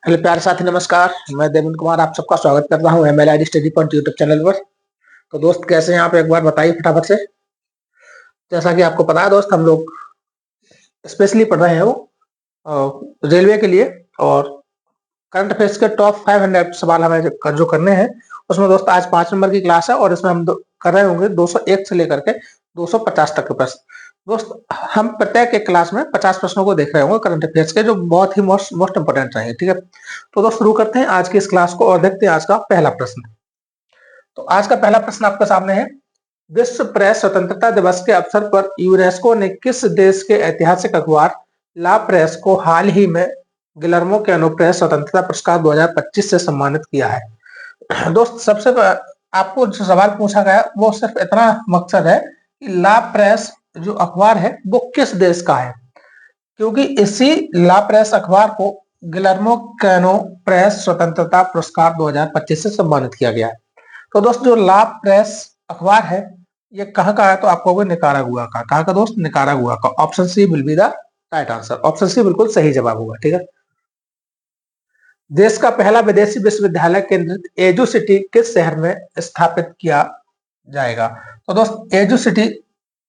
Hello प्यारे साथी, नमस्कार। मैं देवेंद्र कुमार आप सबका स्वागत करता हूँ MLID study point YouTube channel पर। तो दोस्त, कैसे हैं आप? एक बार बताइए फटाफट से। जैसा कि आपको पता है दोस्त, हम लोग स्पेशली पढ़ रहे हैं वो रेलवे के लिए। और करंट अफेयर्स के टॉप 500 सवाल हमें जो करने हैं, उसमें दोस्त आज 5 नंबर की क्लास है। और इसमें हम कर रहे होंगे 201 से लेकर के 250 तक के प्रश्न। दोस्त, हम प्रत्येक एक क्लास में 50 प्रश्नों को देख रहे होंगे करंट अफेयर्स के, जो बहुत ही मोस्ट इंपोर्टेंट रहेंगे। ठीक है, तो दोस्त शुरू करते हैं आज की इस क्लास को और देखते हैं आज का पहला प्रश्न। तो आज का पहला प्रश्न आपके सामने है। विश्व प्रेस स्वतंत्रता दिवस के अवसर पर यूनेस्को ने किस देश के ऐतिहासिक अखबार ला प्रेस को हाल ही में गिलर्मो कैनो प्रेस स्वतंत्रता पुरस्कार 2025 से सम्मानित किया है? दोस्त, आपको जो सवाल पूछा गया वो सिर्फ इतना मकसद है कि ला प्रेस जो अखबार है वो किस देश का है, क्योंकि इसी ला प्रेस अखबार को गिलर्मो कैनो प्रेस स्वतंत्रता पुरस्कार 2025 से सम्मानित किया गया है। तो दोस्त, जो ला प्रेस अखबार है ये कहाँ का है? तो आपको वो निकारागुआ का। कहाँ का दोस्त? निकारागुआ का। Option C will be the right answer. Option C बिल्कुल सही जवाब होगा। ठीक है, देश का पहला विदेशी विश्वविद्यालय केंद्रित एजू सिटी किस शहर में स्थापित किया जाएगा? तो दोस्त, एजू सिटी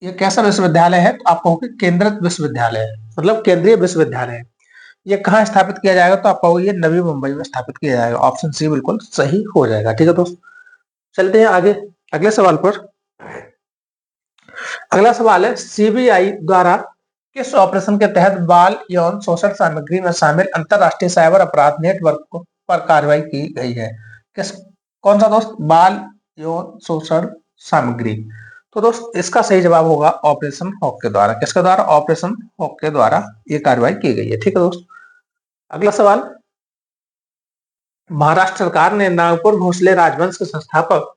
ये कैसा विश्वविद्यालय है? तो आपको केंद्रित विश्वविद्यालय है, मतलब केंद्रीय विश्वविद्यालय है। ये कहाँ स्थापित किया जाएगा? तो आपको ये नवी मुंबई में स्थापित किया जाएगा। ऑप्शन सी बिल्कुल सही हो जाएगा। ठीक है दोस्त, चलते हैं आगे अगले सवाल पर। अगला सवाल है, सीबीआई द्वारा किस ऑपरेशन के तहत बाल यौन शोषण सामग्री में शामिल अंतरराष्ट्रीय साइबर अपराध नेटवर्क पर कार्रवाई की गई है? कौन सा दोस्त? बाल यौन शोषण सामग्री। तो दोस्त, इसका सही जवाब होगा ऑपरेशन हॉक के द्वारा। किसके द्वारा? ऑपरेशन हॉक के द्वारा ये कार्रवाई की गई है। ठीक है दोस्त, अगला सवाल। महाराष्ट्र सरकार ने नागपुर भोसले राजवंश के संस्थापक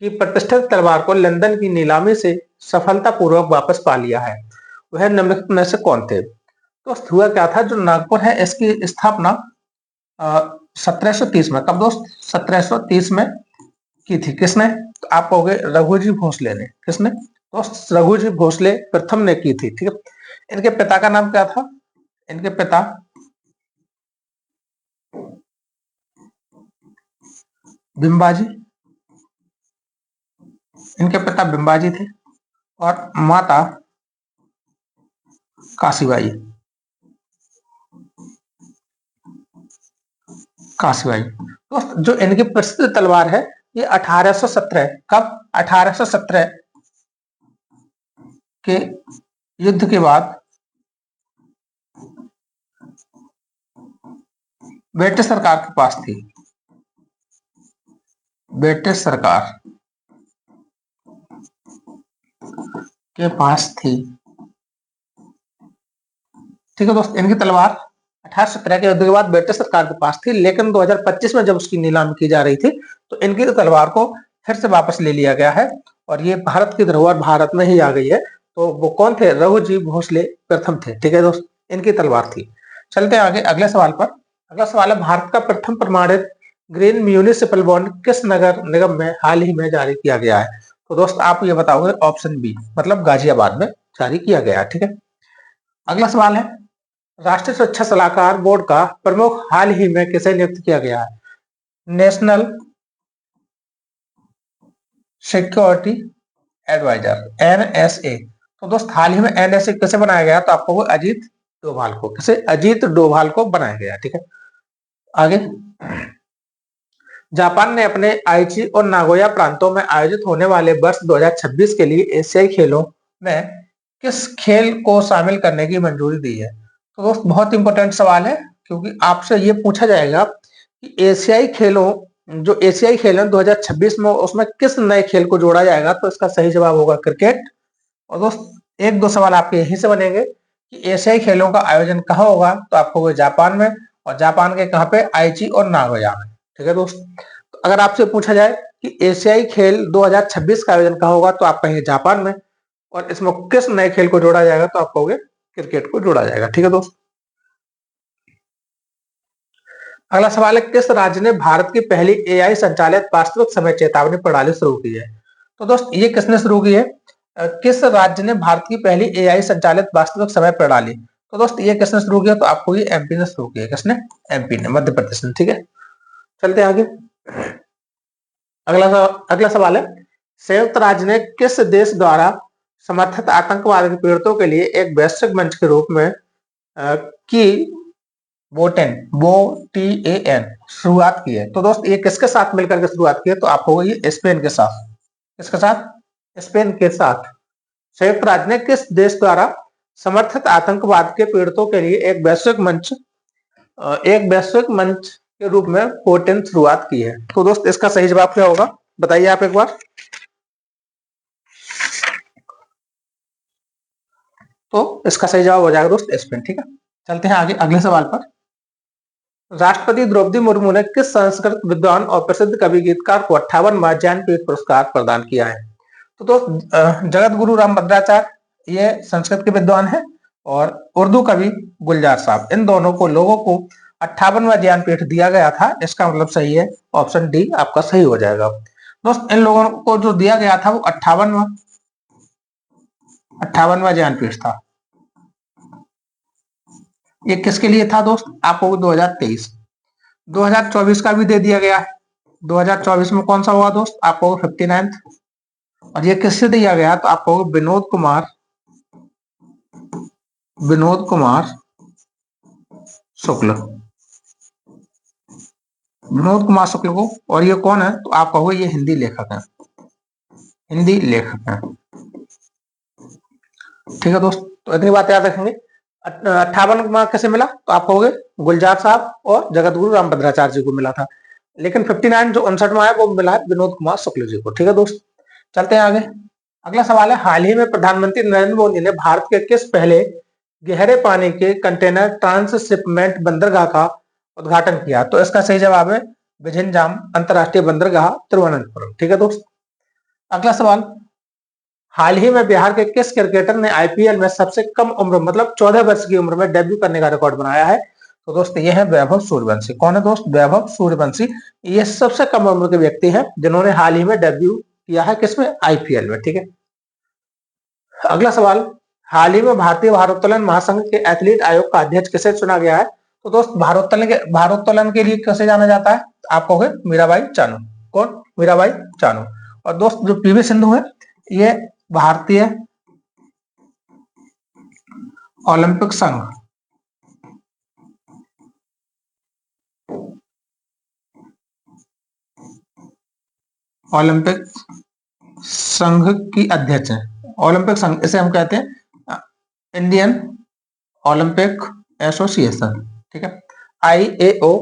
की प्रतिष्ठित तलवार को लंदन की नीलामी से सफलतापूर्वक वापस पा लिया है। वह निम्नलिखित में से कौन थे? तो हुआ क्या था, जो नागपुर है इसकी स्थापना 1730 में, कब दोस्त? 1730 में की थी। किसने? तो आप कहोगे रघुजी भोसले ने। किसने दोस्त? रघुजी भोसले प्रथम ने की थी। ठीक है, इनके पिता का नाम क्या था? इनके पिता बिंबाजी, इनके पिता बिंबाजी थे और माता काशीबाई। काशीबाई दोस्त, जो इनकी प्रसिद्ध तलवार है ये 1817, कब? 1817 के युद्ध के बाद ब्रिटिश सरकार के पास थी। ब्रिटिश सरकार के पास थी। ठीक है दोस्त, इनकी तलवार 1817 के युद्ध के बाद ब्रिटिश सरकार के पास थी, लेकिन 2025 में जब उसकी नीलामी की जा रही थी तो इनकी तलवार को फिर से वापस ले लिया गया है और ये भारत की धरोहर भारत में ही आ गई है। तो वो कौन थे? रघुजी भोसले प्रथम थे। ठीक है दोस्त, इनकी तलवार थी। चलते हैं आगे अगले सवाल पर। अगला सवाल है, भारत का प्रथम प्रमाणित ग्रीन म्यूनिसिपल बॉन्ड किस नगर निगम में हाल ही में जारी किया गया है? तो दोस्त, आप ये बताओगे ऑप्शन बी, मतलब गाजियाबाद में जारी किया गया। ठीक है, अगला सवाल है, राष्ट्रीय सुरक्षा सलाहकार बोर्ड का प्रमुख हाल ही में किसे नियुक्त किया गया है? National security adviser, NSA. तो दोस्त, हाल ही में एनएसए किसे बनाया गया? तो आपको अजीत डोभाल को। किसे? अजीत डोभाल को बनाया गया। ठीक है, आगे। जापान ने अपने आइची और नागोया प्रांतों में आयोजित होने वाले वर्ष 2026 के लिए एशियाई खेलों में किस खेल को शामिल करने की मंजूरी दी है? तो दोस्त, बहुत इंपॉर्टेंट सवाल है, क्योंकि आपसे ये पूछा जाएगा कि एशियाई खेलों, जो एशियाई खेल है 2026 में, उसमें किस नए खेल को जोड़ा जाएगा? तो इसका सही जवाब होगा क्रिकेट। और दोस्त, एक दो सवाल आपके यहीं से बनेंगे कि एशियाई खेलों का आयोजन कहाँ होगा? तो आपको वो जापान में, और जापान के कहाँ पे? आइची और नागोया में। ठीक है दोस्त, तो अगर आपसे पूछा जाए कि एशियाई खेल 2026 का आयोजन कहाँ होगा, तो आप कहेंगे जापान में। और इसमें किस नए खेल को जोड़ा जाएगा? तो आप कहोगे क्रिकेट को जोड़ा जाएगा। ठीक है दोस्त, अगला सवाल है, किस राज्य ने भारत की पहली एआई संचालित वास्तविक समय चेतावनी प्रणाली शुरू की है? तो दोस्त, ये किसने शुरू की है? किस राज्य ने भारत की पहली एआई संचालित वास्तविक समय प्रणाली तो दोस्त ये किसने शुरू किया? तो आपको ये एमपी ने शुरू किया। किसने? एमपी ने, मध्य प्रदेश ने। ठीक है, चलते हैं आगे। अगला सवाल है, संयुक्त राज्य ने किस देश द्वारा समर्थित आतंकवाद के पीड़ितों के लिए एक वैश्विक मंच के रूप में की BOTAN शुरुआत की है? तो दोस्त ये किसके साथ मिलकर के शुरुआत की है? तो आपको ये स्पेन के साथ। किसके साथ? स्पेन के साथ। संयुक्त राज्य ने किस देश द्वारा समर्थित आतंकवाद के पीड़ितों के लिए एक वैश्विक मंच के रूप में पोटेन शुरुआत की है? तो दोस्त इसका सही जवाब क्या होगा, बताइए आप एक बार। तो इसका सही जवाब हो जाएगा दोस्त स्पेन। ठीक है, चलते हैं आगे अगले सवाल पर। राष्ट्रपति द्रौपदी मुर्मू ने किस संस्कृत विद्वान और प्रसिद्ध कवि गीतकार को 58वां ज्ञानपीठ पुरस्कार प्रदान किया है? तो दोस्त जगत गुरु रामभद्राचार्य ये संस्कृत के विद्वान है, और उर्दू कवि गुलजार साहब, इन दोनों को लोगों को 58वां ज्ञानपीठ दिया गया था। इसका मतलब सही है, ऑप्शन डी आपका सही हो जाएगा। दोस्त इन लोगों को जो दिया गया था वो 58वां ज्ञानपीठ था। ये किसके लिए था दोस्त? आपको 2023 2024 का भी दे दिया गया है। 2024 में कौन सा होगा दोस्त? आपको 59th। और ये किससे दिया गया? तो आपको विनोद कुमार शुक्ल, विनोद कुमार शुक्ल को। और ये कौन है? तो आप कहोगे ये हिंदी लेखक है। ठीक है दोस्त, तो इतनी बात याद रखेंगे। 58 कैसे मिला? तो आप कहोगे गुलजार साहब और जगत गुरु रामभद्राचार्य जी को मिला था। लेकिन 59 जो 59वां है वो मिला है विनोद कुमार शुक्ल जी को। ठीक है दोस्त, चलते हैं आगे। अगला सवाल है, हाल ही में प्रधानमंत्री नरेंद्र मोदी ने भारत के किस पहले गहरे पानी के कंटेनर ट्रांसशिपमेंट बंदरगाह का उद्घाटन किया? तो इसका सही जवाब है विझिंजाम अंतरराष्ट्रीय बंदरगाह, तिरुवनंतपुरम। ठीक है दोस्त, अगला सवाल, हाल ही में बिहार के किस क्रिकेटर ने आईपीएल में सबसे कम उम्र मतलब 14 वर्ष की उम्र में डेब्यू करने का रिकॉर्ड बनाया है? तो दोस्त ये है वैभव सूर्यवंशी। कौन है दोस्त? वैभव सूर्यवंशी। ये सबसे कम उम्र के व्यक्ति हैं जिन्होंने हाल ही में डेब्यू किया है। किसमें? आईपीएल में। ठीक है, अगला सवाल, हाल ही में भारतीय भारोत्तोलन महासंघ के एथलीट आयोग का अध्यक्ष किसे चुना गया है? तो दोस्त भारोत्तोलन के लिए कैसे जाना जाता है? आप कहोगे मीराबाई चानू। कौन? मीराबाई चानू। और दोस्त जो पीवी सिंधु है ये भारतीय ओलंपिक संघ की अध्यक्ष है। ओलंपिक संघ इसे हम कहते हैं इंडियन ओलंपिक एसोसिएशन। ठीक है, IAO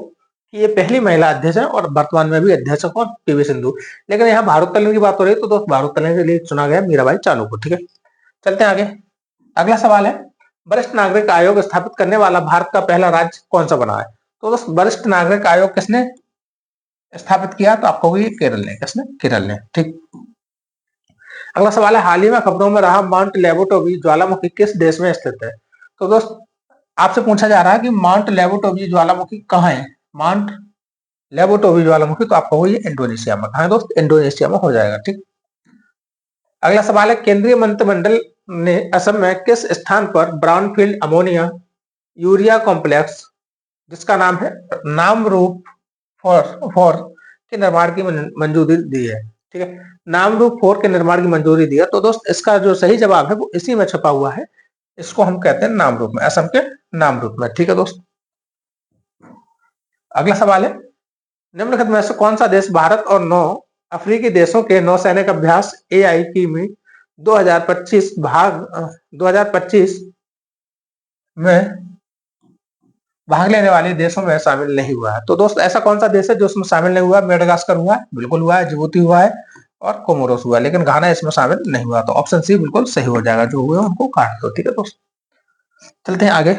की ये पहली महिला अध्यक्ष है और वर्तमान में भी अध्यक्ष है कौन? पीवी सिंधु। लेकिन यहाँ भारोत्तोलन की बात हो रही है तो दोस्त भारोत्तोलन के लिए चुना गया मीराबाई चानू को। ठीक है, चलते हैं आगे। अगला सवाल है, वरिष्ठ नागरिक आयोग स्थापित करने वाला भारत का पहला राज्य कौन सा बना है? तो दोस्त वरिष्ठ नागरिक आयोग किसने स्थापित किया? तो आपको ये केरल ने। किसने? केरल ने। ठीक, अगला सवाल है, हाल ही में खबरों में रहा माउंट लेबोटोबी ज्वालामुखी किस देश में स्थित है? तो दोस्त आपसे पूछा जा रहा है कि माउंट लेबोटोबी ज्वालामुखी कहाँ है? माउंट लेबोटोबी ज्वालामुखी, तो आपको ये इंडोनेशिया में। कहा है दोस्त? इंडोनेशिया में हो जाएगा। ठीक, अगला सवाल है, केंद्रीय मंत्रिमंडल ने असम में किस स्थान पर ब्राउनफील्ड अमोनिया यूरिया कॉम्प्लेक्स जिसका नाम है नामरूप फोर के निर्माण की मंजूरी दी है? ठीक है, नामरूप 4 के निर्माण की मंजूरी दी है। तो दोस्त इसका जो सही जवाब है वो इसी में छपा हुआ है। इसको हम कहते हैं नामरूप में, असम के नामरूप में। ठीक है दोस्त, अगला सवाल है, निम्नलिखित में से कौन सा देश भारत और 9 अफ्रीकी देशों के नौसैनिक अभ्यास AIP में 2025 में भाग लेने वाले देशों में शामिल नहीं हुआ है? तो दोस्त ऐसा कौन सा देश है जो उसमें शामिल नहीं हुआ? मेडागास्कर हुआ है, बिल्कुल हुआ है। जिबूती हुआ है और कोमोरोस हुआ है, लेकिन घाना इसमें शामिल नहीं हुआ। तो ऑप्शन सी बिल्कुल सही हो जाएगा, जो हुए उनको काट दो। ठीक है दोस्त, चलते हैं आगे।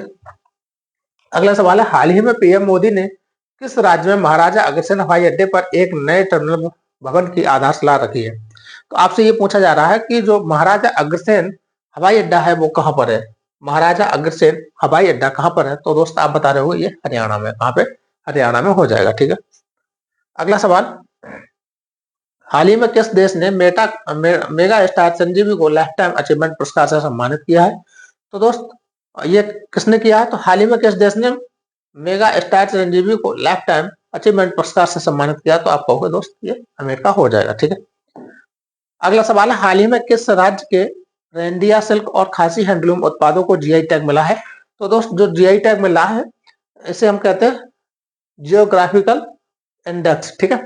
अगला सवाल है, हाल ही में पीएम मोदी ने किस राज्य में महाराजा अग्रसेन हवाई अड्डे पर एक नए टर्मिनल भवन की आधारशिला रखी है? तो आपसे ये पूछा जा रहा है कि जो महाराजा अग्रसेन हवाई अड्डा है वो कहां पर है? महाराजा अग्रसेन हवाई अड्डा कहां पर है? तो दोस्त आप बता रहे हो ये हरियाणा में। कहां पे? हरियाणा में हो जाएगा। ठीक है, अगला सवाल, हाल ही में किस देश ने मेगा स्टार संजीवी को लाइफ टाइम अचीवमेंट पुरस्कार से सम्मानित किया है? तो दोस्त ये किसने किया है? तो हाल ही में किस देश ने मेगा स्टार चिरंजीवी को लाइफ टाइम अचीवमेंट पुरस्कार से सम्मानित किया? तो आप कहोगे दोस्त ये अमेरिका हो जाएगा। ठीक है, अगला सवाल है, हाल ही में किस राज्य के रेंडिया सिल्क और खासी हैंडलूम उत्पादों को जीआई टैग मिला है? तो दोस्त जो जीआई टैग मिला है इसे हम कहते हैं जियोग्राफिकल इंडेक्स। ठीक है,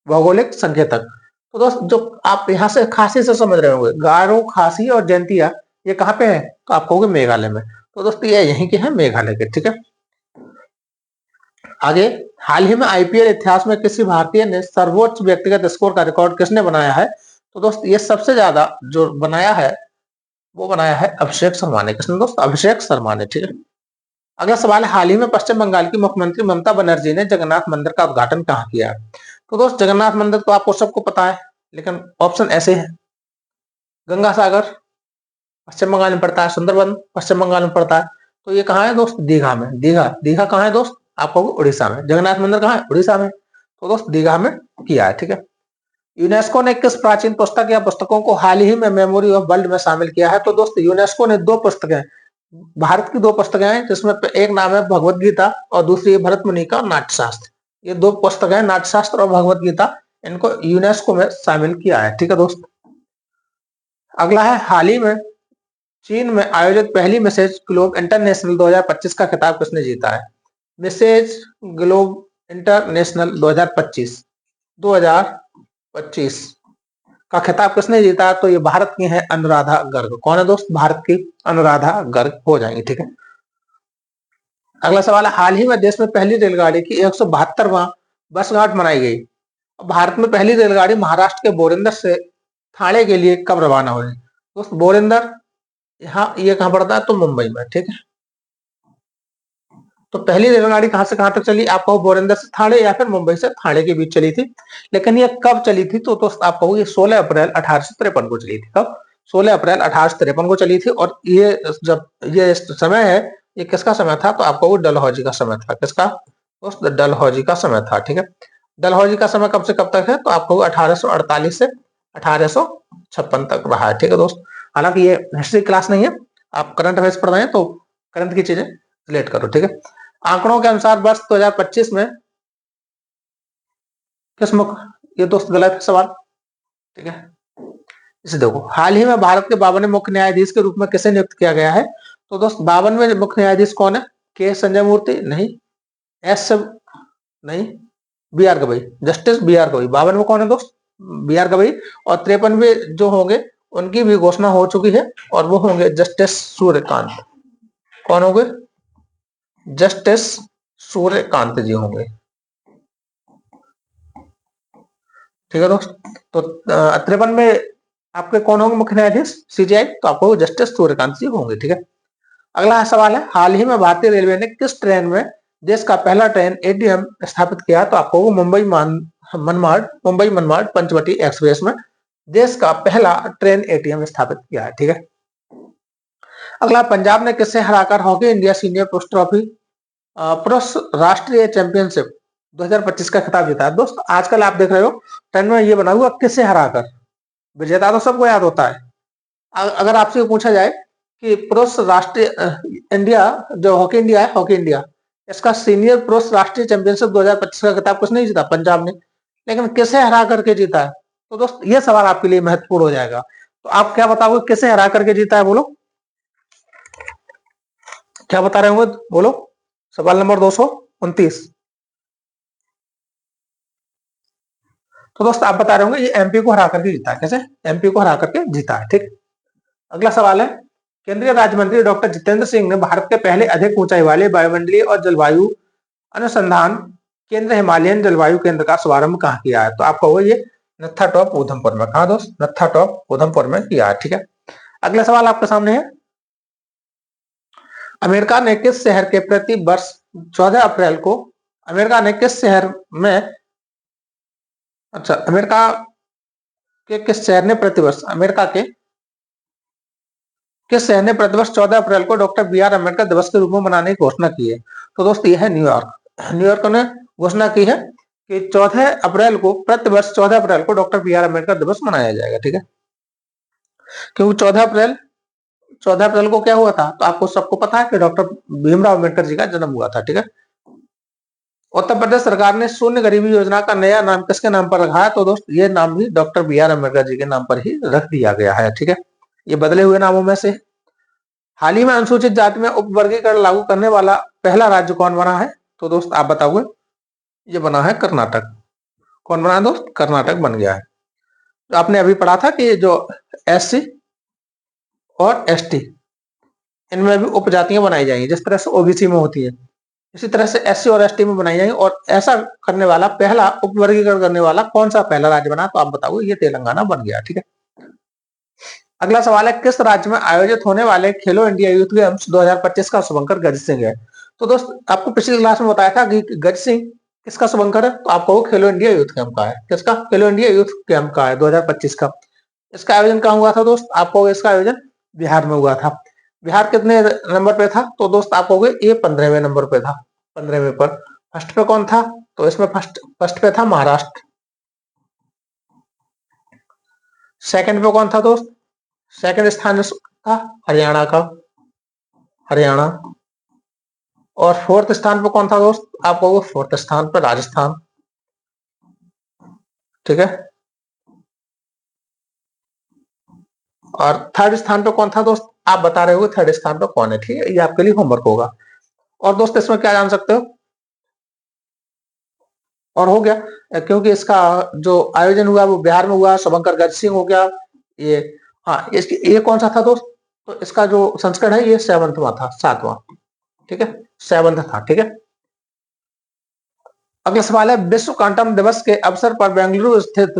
भौगोलिक संकेतक। तो दोस्त जो आप यहाँ से खासी से समझ रहे होंगे, गारो, खासी और जयंतिया ये कहाँ पे है? तो आप कहोगे मेघालय में। तो दोस्त ये यहीं के हैं, मेघालय के। ठीक है, आगे, हाल ही में आईपीएल इतिहास में किसी भारतीय ने सर्वोच्च व्यक्तिगत स्कोर का रिकॉर्ड किसने बनाया है? तो दोस्त ये सबसे ज्यादा जो बनाया है वो बनाया है अभिषेक शर्मा ने। किसने दोस्त? अभिषेक शर्मा ने। ठीक है, अगला सवाल है, हाल ही में पश्चिम बंगाल की मुख्यमंत्री ममता बनर्जी ने जगन्नाथ मंदिर का उद्घाटन कहाँ किया? तो दोस्त जगन्नाथ मंदिर तो आपको सबको पता है, लेकिन ऑप्शन ऐसे है, गंगा सागर पश्चिम बंगाल में पड़ता है, सुंदरबन पश्चिम बंगाल में पड़ता है। तो ये कहाँ है दोस्त? दीघा में। दीघा, दीघा कहाँ है दोस्त? आपको उड़ीसा में। जगन्नाथ मंदिर कहाँ है? उड़ीसा में। तो दोस्त दीघा में किया है। ठीक है, यूनेस्को ने किस प्राचीन पुस्तक या पुस्तकों को हाल ही में मेमोरी ऑफ वर्ल्ड में शामिल किया है? तो दोस्त यूनेस्को ने दो पुस्तकें, भारत की दो पुस्तकें हैं, जिसमें एक नाम है भगवत गीता और दूसरी है भरत मुनि का नाट्यशास्त्र। ये दो पुस्तकें, नाट्यशास्त्र और भगवत गीता, इनको यूनेस्को में शामिल किया है। ठीक है दोस्त, अगला है, हाल ही में चीन में आयोजित पहली मिसेज ग्लोब इंटरनेशनल 2025 का खिताब किसने जीता है? मिसेज ग्लोब इंटरनेशनल 2025 2025 का खिताब किसने जीता है? तो ये भारत की है अनुराधा गर्ग। कौन है दोस्त? भारत की अनुराधा गर्ग हो जाएंगी। ठीक है, अगला सवाल है, हाल ही में देश में पहली रेलगाड़ी की 172वां वर्षगांठ मनाई गई। भारत में पहली रेलगाड़ी महाराष्ट्र के बोरिंदर से थाने के लिए कब रवाना हुई? दोस्त बोरिंदर, यहाँ ये कहाँ पड़ता है? तो मुंबई में। ठीक है, तो पहली रेलगाड़ी कहां से कहां तक चली? आपको बोरिंदर से थाने या फिर मुंबई से थाने के बीच चली थी। लेकिन ये कब चली थी? तो दोस्त आप कहोगे 16 अप्रैल 1853 को चली थी। कब? 16 अप्रैल 1853 को चली थी। और ये जब ये समय है, ये किसका समय था? तो आपको डलहौजी का समय था। किसका दोस्त? डलहौजी का समय था। ठीक है, डलहौजी का समय कब से कब तक है? तो आपको 1848 से 1856 तक रहा है। ठीक है दोस्त, हालांकि ये हिस्ट्री क्लास नहीं है, आप करंट अफेयर्स पढ़ रहे हैं तो करंट की चीजें रिलेट करो। ठीक है, आंकड़ों के अनुसार वर्ष 2025 में किस मुख्य, ये दोस्त गलत है सवाल। ठीक है, इसे देखो, हाल ही में भारत के 52वें मुख्य न्यायाधीश के रूप में किसे नियुक्त किया गया है? तो दोस्त 52वें मुख्य न्यायाधीश कौन है? के संजय मूर्ति? नहीं। एस नहीं, B R Gavai, justice B R Gavai. 52वें कौन है दोस्त? B R Gavai. और 53वें जो होंगे उनकी भी घोषणा हो चुकी है, और वो होंगे जस्टिस सूर्यकांत। कौन होंगे? जस्टिस सूर्यकांत जी होंगे। ठीक है दोस्त, तो 53 में आपके कौन होंगे मुख्य न्यायाधीश सीजीआई? तो आपको जस्टिस सूर्यकांत जी होंगे। ठीक है, अगला सवाल है, हाल ही में भारतीय रेलवे ने किस ट्रेन में देश का पहला ट्रेन एटीएम स्थापित किया? तो आपको मुंबई मनमाड़ पंचवटी एक्सप्रेस में देश का पहला ट्रेन एटीएम स्थापित किया है। ठीक है, अगला, पंजाब ने किससे हराकर हॉकी इंडिया सीनियर पुरुष ट्रॉफी पुरुष राष्ट्रीय चैंपियनशिप 2025 का खिताब जीता है? दोस्त आजकल आप देख रहे हो ट्रेंड में ये बना हुआ, किससे हराकर। विजेता तो सबको याद होता है। अगर आपसे पूछा जाए कि पुरुष राष्ट्रीय इंडिया, जो हॉकी इंडिया है, हॉकी इंडिया, इसका सीनियर पुरुष राष्ट्रीय चैंपियनशिप 2025 का खिताब किसने जीता? पंजाब ने। लेकिन किसे हरा करके जीता है? तो दोस्त ये सवाल आपके लिए महत्वपूर्ण हो जाएगा। तो आप क्या बताओगे, किसे हरा करके जीता है? बोलो, क्या बता रहे होंगे? बोलो, सवाल नंबर 229। तो दोस्त आप बता रहे होंगे ये एमपी को हरा करके जीता है। कैसे? एमपी को हरा करके जीता है। ठीक, अगला सवाल है, केंद्रीय राज्य मंत्री डॉक्टर जितेंद्र सिंह ने भारत के पहले अधिक ऊंचाई वाले वायुमंडलीय और जलवायु अनुसंधान केंद्र हिमालयन जलवायु केंद्र का शुभारंभ कहाँ किया है? तो आपको ये नत्था टॉप उधमपुर में। कहा दोस्त? नत्था टॉप उधमपुर में किया है। ठीक है, अगला सवाल आपके सामने है, अमेरिका ने किस शहर के प्रति वर्ष 14 अप्रैल को, अमेरिका ने किस शहर में, अच्छा, अमेरिका के किस शहर ने प्रतिवर्ष, अमेरिका के किस शहर ने प्रतिवर्ष 14 अप्रैल को डॉक्टर बी आर अम्बेडकर दिवस के रूप में मनाने की घोषणा की है? तो दोस्त ये है न्यूयॉर्क। न्यूयॉर्क ने घोषणा की है कि 14 अप्रैल को, प्रतिवर्ष 14 अप्रैल को डॉक्टर बी आर अम्बेडकर दिवस मनाया जाएगा। ठीक है, क्योंकि 14 अप्रैल 14 अप्रैल को क्या हुआ था, तो आपको सबको पता है कि डॉक्टर भीमराव अम्बेडकर जी का जन्म हुआ था। ठीक है। उत्तर प्रदेश सरकार ने शून्य गरीबी योजना का नया नाम किसके नाम पर रखा है, तो दोस्त ये नाम भी doctor B are Ambedkar ji के नाम पर ही रख दिया गया है। ठीक है। ये बदले हुए नामों में से हाल ही में अनुसूचित जाति में उपवर्गीकरण लागू करने वाला पहला राज्य कौन बना है, तो दोस्त आप बताओगे। ये बना है कर्नाटक। कौन बना है दोस्त, कर्नाटक बन गया है। तो आपने अभी पढ़ा था कि जो एससी और एसटी इनमें भी उपजातियां बनाई जाएंगी, जिस तरह से ओबीसी में होती है इसी तरह से एससी और एसटी में बनाई जाएंगी। और ऐसा करने वाला पहला उपवर्गीकरण करने वाला कौन सा पहला राज्य बना, तो आप बताओगे। ये तेलंगाना बन गया। ठीक है। अगला सवाल है, किस राज्य में आयोजित होने वाले खेलो इंडिया यूथ गेम्स 2025 का शुभंकर गज सिंह है। तो दोस्त आपको पिछली क्लास में बताया था कि गज सिंह किसका शुभंकर है, तो आपको खेलो इंडिया यूथ गेम का है। किसका, खेलो इंडिया यूथ गेम का है 2025 का। इसका आयोजन कहाँ हुआ था दोस्त, आपको इसका आयोजन बिहार में हुआ था। बिहार कितने नंबर पे था, तो दोस्त आप कहोगे ये 15वें नंबर पे था। 15वें पर। फर्स्ट पे कौन था, तो इसमें फर्स्ट पे था महाराष्ट्र। सेकंड पे कौन था दोस्त, सेकंड स्थान था हरियाणा का, हरियाणा। और फोर्थ स्थान पे कौन था दोस्त, आप कहोगे फोर्थ स्थान पे राजस्थान। ठीक है। और थर्ड स्थान पे कौन था दोस्त, आप बता रहे हो थर्ड स्थान पे कौन है। ठीक है, ये आपके लिए होमवर्क होगा। और दोस्त इसमें क्या जान सकते हो, और हो गया क्योंकि इसका जो आयोजन हुआ वो बिहार में हुआ, शुभंकर गज सिंह हो गया ये। हाँ, ये कौन सा था दोस्त, तो इसका जो संस्करण है ये 7वां था, 7वां। ठीक है, 7 था। ठीक है। अगला सवाल है, विश्व क्वांटम दिवस के अवसर पर बेंगलुरु स्थित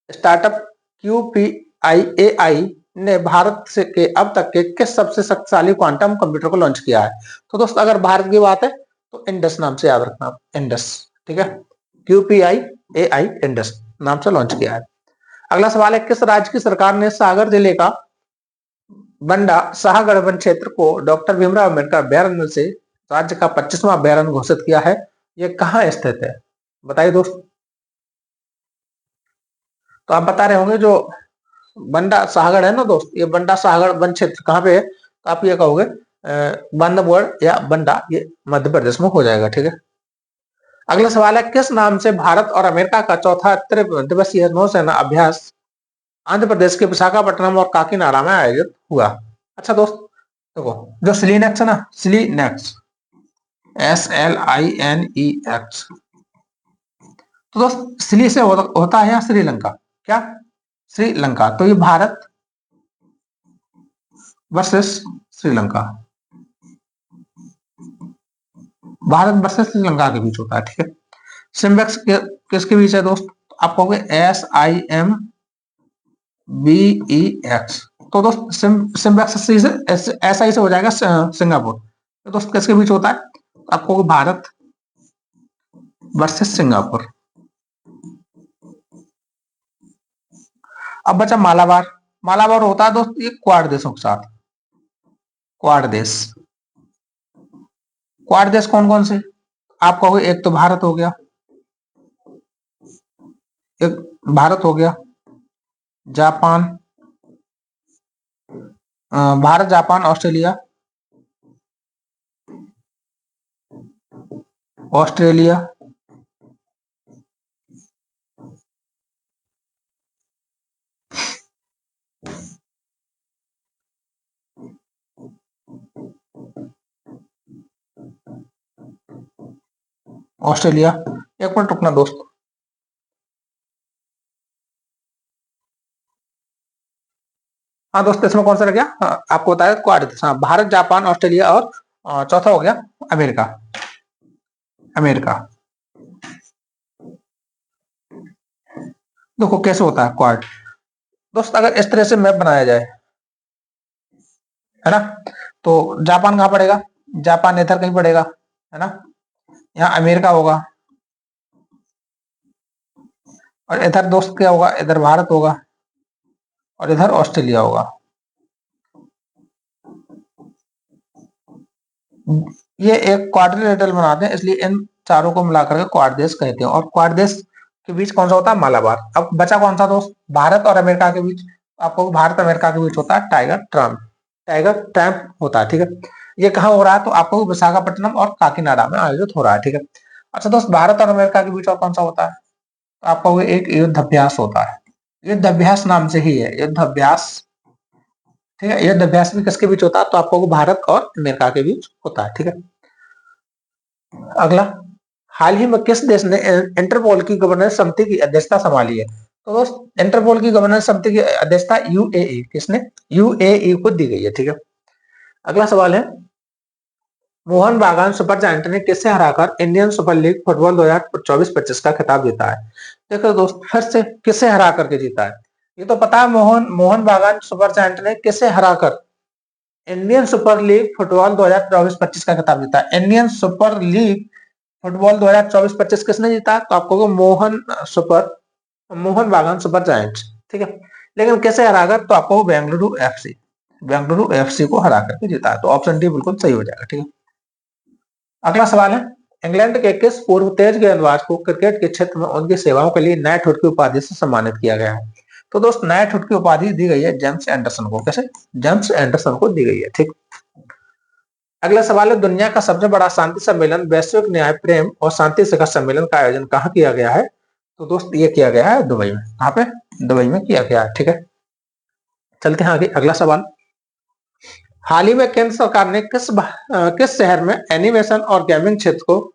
स्टार्टअप QPIAI ने भारत से के अब तक के किस सबसे शक्तिशाली क्वांटम कंप्यूटर को लॉन्च किया है। तो दोस्त अगर भारत की बात है तो इंडस नाम से याद रखना, इंडस। ठीक है। QPIAI इंडस नाम से लॉन्च किया है। अगला सवाल है, किस राज्य की सरकार ने सागर जिले का बंडा साहगढ़ वन क्षेत्र को डॉक्टर भीमराव अम्बेडकर अभ्यारण्य से राज्य का 25वां अभ्यारण्य घोषित किया है। ये कहाँ स्थित है, बताइए दोस्त। तो आप बता रहे होंगे जो बंडा साहगढ़ है ना दोस्त, ये बंडा साहगढ़ वन क्षेत्र कहाँ पे है, तो आप ये कहोगे बांधवगढ़ या बंडा, ये मध्य प्रदेश में हो जाएगा। ठीक है। अगला सवाल है, किस नाम से भारत और अमेरिका का चौथा त्रिदिवसीय नौसेना अभ्यास आंध्र प्रदेश के विशाखापट्टनम और काकीनाडा में आयोजित हुआ। अच्छा दोस्त देखो, जो स्लीनेक्स है ना, स्लीनेक्स SLINEX, तो दोस्त श्री से होता है या श्रीलंका, क्या श्रीलंका। तो ये भारत वर्सेस श्रीलंका, भारत वर्सेस श्रीलंका के बीच होता है। ठीक है। सिम्बेक्स किसके बीच है दोस्त, आप कहोगे SIMBEX। तो दोस्त सिम्बेक्स ऐसा ही से हो जाएगा सिंगापुर। तो दोस्त किसके बीच होता है, आप कहोगे भारत वर्सेस सिंगापुर। अब बचा मालाबार। मालाबार होता है दोस्त ये क्वाड देशों के साथ, क्वाड देश। क्वाड देश कौन कौन से, आप कहोगे एक तो भारत हो गया, एक भारत हो गया, Japan, Bharat Japan Australia, Australia, Australia. एक मिनट रुकना दोस्त। हाँ दोस्त, इसमें कौन सा रह गया, हाँ, आपको बताया क्वाड देश। हाँ, भारत जापान ऑस्ट्रेलिया और चौथा हो गया अमेरिका, अमेरिका। देखो कैसे होता है क्वाड दोस्त, अगर इस तरह से मैप बनाया जाए है ना, तो जापान कहाँ पड़ेगा, जापान इधर कहीं पड़ेगा है ना, यहाँ अमेरिका होगा, और इधर दोस्त क्या होगा, इधर भारत होगा, और इधर ऑस्ट्रेलिया होगा। ये एक क्वाड्रिलेटरल बनाते हैं, इसलिए इन चारों को मिलाकर के क्वाड देश कहते हैं। और क्वाड देश के बीच कौन सा होता है, मालाबार। अब बचा कौन सा दोस्त, भारत और अमेरिका के बीच। आपको भारत अमेरिका के बीच होता है टाइगर ट्रम्प, टाइगर ट्रैम्प होता है, ठीक है। ये कहाँ हो रहा है, तो आपको विशाखापट्टनम और काकीनाडा में आयोजित हो रहा है, ठीक है। अच्छा दोस्त, भारत और अमेरिका के बीच और कौन सा होता है, तो आपका एक युद्ध अभ्यास होता है। युद्ध अभ्यास नाम से ही है, युद्ध अभ्यास, ठीक है। युद्ध अभ्यास भी किसके बीच होता है, तो आपको भारत और अमेरिका के बीच होता है, ठीक है। अगला, हाल ही में किस देश ने इंटरपोल की गवर्नेंस समिति की अध्यक्षता संभाली है, तो दोस्त इंटरपोल की गवर्नेंस समिति की अध्यक्षता यूएई, किसने, यूएई को दी गई है, ठीक है। अगला सवाल है, मोहन बागान सुपर जायंट ने किससे हराकर इंडियन सुपर लीग फुटबॉल 2024-25 का खिताब जीता है। देखो दोस्त, फिर से किससे हरा करके जीता है, ये तो पता है, मोहन मोहन बागान सुपर जायंट ने किससे हराकर इंडियन सुपर लीग फुटबॉल 2024-25 का खिताब जीता है। इंडियन सुपर लीग फुटबॉल 2024-25 किसने जीता, तो आपको मोहन बागान सुपर जायंट्स, ठीक है। लेकिन कैसे हराकर, तो आपको बेंगलुरु एफसी को हरा करके जीता है, तो ऑप्शन डी बिल्कुल सही हो जाएगा, ठीक है। अगला सवाल है, इंग्लैंड के किस पूर्व तेज गेंदबाज को क्रिकेट के क्षेत्र में उनकी सेवाओं के लिए नाइटहुड की उपाधि से सम्मानित किया गया है, तो दोस्त नाइटहुड की उपाधि दी गई है जेम्स एंडरसन को, कैसे, जेम्स एंडरसन को दी गई है, ठीक। अगला सवाल है, दुनिया का सबसे बड़ा शांति सम्मेलन वैश्विक न्याय प्रेम और शांति शिखर सम्मेलन का आयोजन कहाँ किया गया है, तो दोस्त ये किया गया है दुबई में, कहाँ पे, दुबई में किया गया है, ठीक है। चलते हैं आगे, अगला सवाल, हाल ही में केंद्र सरकार ने किस शहर में एनिमेशन और गेमिंग क्षेत्र को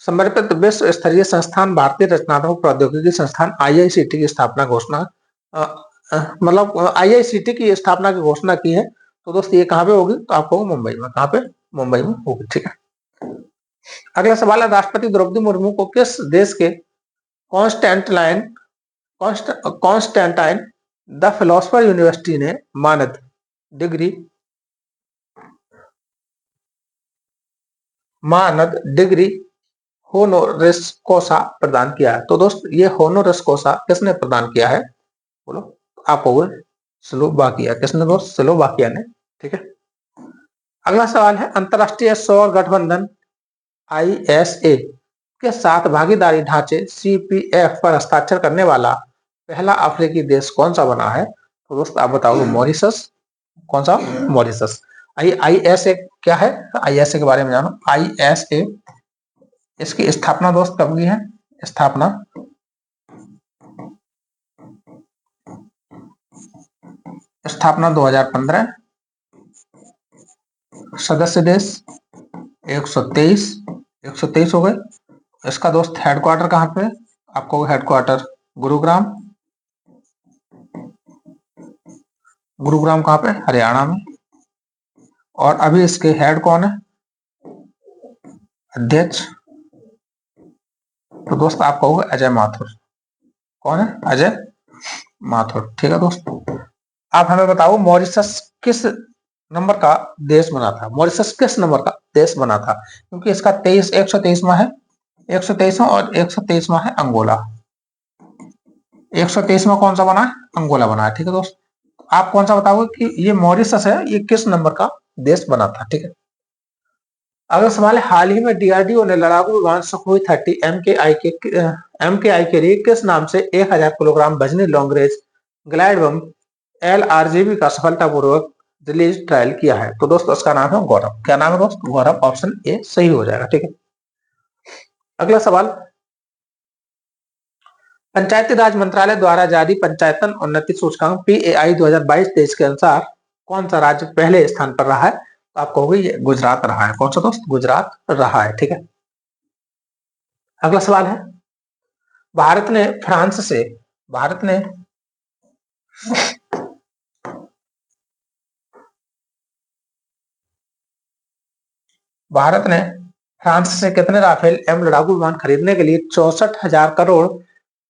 समर्पित विश्व स्तरीय संस्थान भारतीय रचनात्मक प्रौद्योगिकी संस्थान आईआईसीटी की स्थापना घोषणा मतलब आईआईसीटी की स्थापना की घोषणा की है, तो दोस्त ये कहाँ पे होगी, तो आपको मुंबई में, कहाँ पे, मुंबई में होगी, ठीक है। अगला सवाल है, राष्ट्रपति द्रौपदी मुर्मू को किस देश के कॉन्स्टेंटाइन द फिलोसफर यूनिवर्सिटी ने मानद डिग्री होनोरिस कोसा प्रदान किया है, तो दोस्त ये होनोरिस कोसा किसने प्रदान किया है, बोलो, आपको स्लोवाकिया, किसने दोस्त, स्लोवाकिया ने, ठीक है। अगला सवाल है, अंतरराष्ट्रीय सौर गठबंधन आईएसए के साथ भागीदारी ढांचे सीपीएफ पर हस्ताक्षर करने वाला पहला अफ्रीकी देश कौन सा बना है, तो दोस्त आप बताओ, मॉरिशस, कौन सा, मॉरिशस। आईएसए क्या है, आईएसए के बारे में जानो। आईएसए, इसकी स्थापना दोस्त कब की है, स्थापना स्थापना 2015, सदस्य देश 123 हो गए। इसका दोस्त हेडक्वार्टर कहाँ पे, आपको हेडक्वार्टर गुरुग्राम, कहाँ पे, हरियाणा में। और अभी इसके हेड कौन है, अध्यक्ष, तो दोस्त आपका होगा अजय माथुर, कौन है, अजय माथुर, ठीक है दोस्त। आप हमें बताओ, मॉरिशस किस नंबर का देश बना था, मॉरिशस किस नंबर का देश बना था, क्योंकि इसका 123वां है, 123वां, और 123वां है अंगोला, 123वां कौन सा बना है, अंगोला बना है, ठीक है दोस्त। आप कौन सा बताओगे कि ये मॉरिशस है, ये किस नंबर का देश बना था, ठीक है। अगला सवाल है, हाल ही में डीआरडीओ ने लड़ाकू विमान सुखोई 30 एमकेआई के लिए किस नाम से 1000 किलोग्राम वजनी लॉन्ग रेंज ग्लाइड बम एलआरजीबी का सफलतापूर्वक रिलीज ट्रायल किया है, तो दोस्तों उसका नाम है गौरव, क्या नाम है दोस्त, गौरव, ऑप्शन ए सही हो जाएगा, ठीक है। अगला सवाल, पंचायती राज मंत्रालय द्वारा जारी पंचायतन उन्नति सूचकांक पीएआई 2022-23 के अनुसार कौन सा राज्य पहले स्थान पर रहा है, तो आप कहोगे ये गुजरात रहा है, कौन सा दोस्त, गुजरात रहा है, ठीक है। अगला सवाल है, भारत ने फ्रांस से कितने राफेल एम लड़ाकू विमान खरीदने के लिए 64,000 करोड़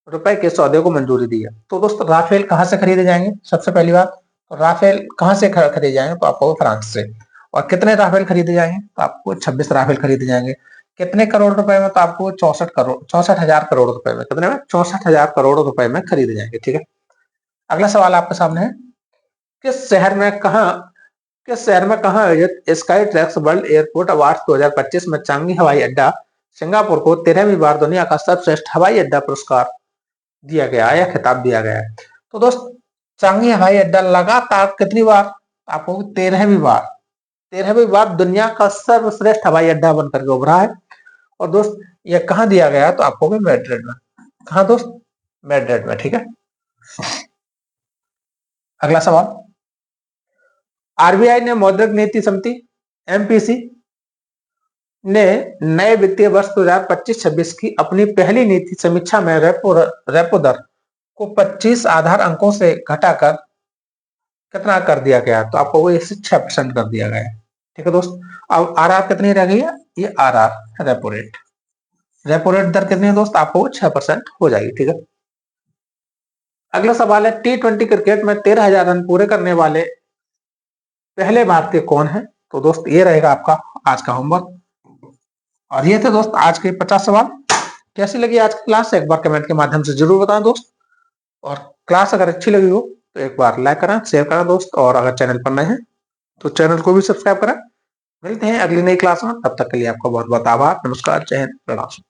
रुपए के सौदे को मंजूरी दी है, तो दोस्तों राफेल कहां से खरीदे जाएंगे, सबसे पहली बात, तो राफेल कहां से खरीदे जाएंगे, तो आपको फ्रांस से। और कितने राफेल खरीदे जाएंगे, तो आपको 26 राफेल खरीदे जाएंगे, कितने करोड़ रुपए में, तो आपको 64,000 करोड़ रुपए में, कितने में, 64,000 करोड़ रुपए में खरीदे जाएंगे, ठीक है। अगला सवाल आपके सामने है, किस शहर में कहा आयोजित sky tracks world airport award 2025 में चांगी हवाई अड्डा सिंगापुर को 13वीं बार दुनिया का सर्वश्रेष्ठ हवाई अड्डा पुरस्कार दिया गया या खिताब दिया गया है, तो दोस्त चांगी हवाई अड्डा लगातार कितनी बार आपको 13वीं बार दुनिया का सर्वश्रेष्ठ हवाई अड्डा बनकर के उभरा है। और दोस्त ये कहाँ दिया गया है, तो आपको भी मैड्रिड में। कहाँ दोस्त? मैड्रिड में, ठीक है। अगला सवाल, आरबीआई ने मौद्रिक नीति समिति एमपीसी ने नए वित्तीय वर्ष 2025-26 की अपनी पहली नीति समीक्षा में रेपो दर को 25 आधार अंकों से घटाकर कितना कर दिया गया, तो आपको वो 6% कर दिया गया, ठीक है दोस्त। अब आरआर कितनी रह गई है, ये आरआर रेपो रेट दर कितनी है दोस्त, आपको 6% हो जाएगी, ठीक है। अगला सवाल है, T20 क्रिकेट में 13,000 रन पूरे करने वाले पहले भारतीय कौन है, तो दोस्त ये रहेगा आपका आज का होमवर्क। और ये थे दोस्त आज के 50 सवाल। कैसी लगी आज की क्लास, एक बार कमेंट के माध्यम से जरूर बताएं दोस्त। और क्लास अगर अच्छी लगी हो तो एक बार लाइक करें, शेयर करें दोस्त। और अगर चैनल पर नए हैं तो चैनल को भी सब्सक्राइब करें। मिलते हैं अगली नई क्लास में, तब तक के लिए आपका बहुत बहुत आभार। नमस्कार, जय हिंद, प्रणाम।